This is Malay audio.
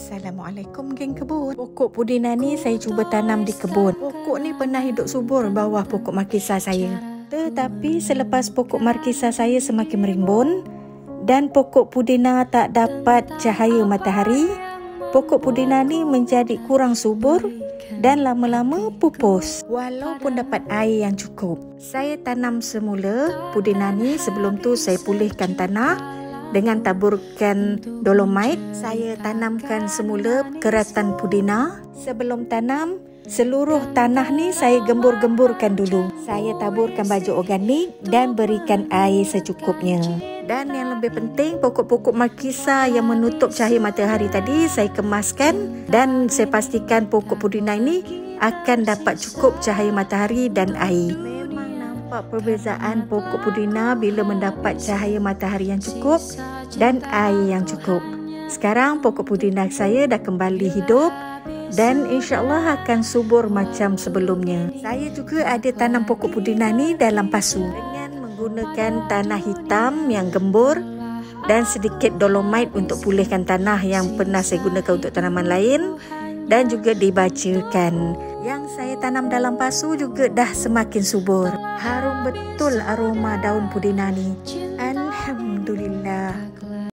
Assalamualaikum geng kebun. Pokok pudina ni saya cuba tanam di kebun. Pokok ni pernah hidup subur bawah pokok markisa saya. Tetapi selepas pokok markisa saya semakin merimbun dan pokok pudina tak dapat cahaya matahari, pokok pudina ni menjadi kurang subur dan lama-lama pupus walaupun dapat air yang cukup. Saya tanam semula pudina ni, sebelum tu saya pulihkan tanah dengan taburkan dolomite. Saya tanamkan semula keratan pudina. Sebelum tanam, seluruh tanah ni saya gembur-gemburkan dulu. Saya taburkan baju organik dan berikan air secukupnya. Dan yang lebih penting, pokok-pokok markisa yang menutup cahaya matahari tadi saya kemaskan dan saya pastikan pokok pudina ini akan dapat cukup cahaya matahari dan air. Nampak perbezaan pokok pudina bila mendapat cahaya matahari yang cukup dan air yang cukup. Sekarang pokok pudina saya dah kembali hidup dan insya-Allah akan subur macam sebelumnya. Saya juga ada tanam pokok pudina ni dalam pasu dengan menggunakan tanah hitam yang gembur dan sedikit dolomite untuk pulihkan tanah yang pernah saya gunakan untuk tanaman lain, dan juga dibacakan. Yang saya tanam dalam pasu juga dah semakin subur. Harum betul aroma daun pudina ni. Alhamdulillah.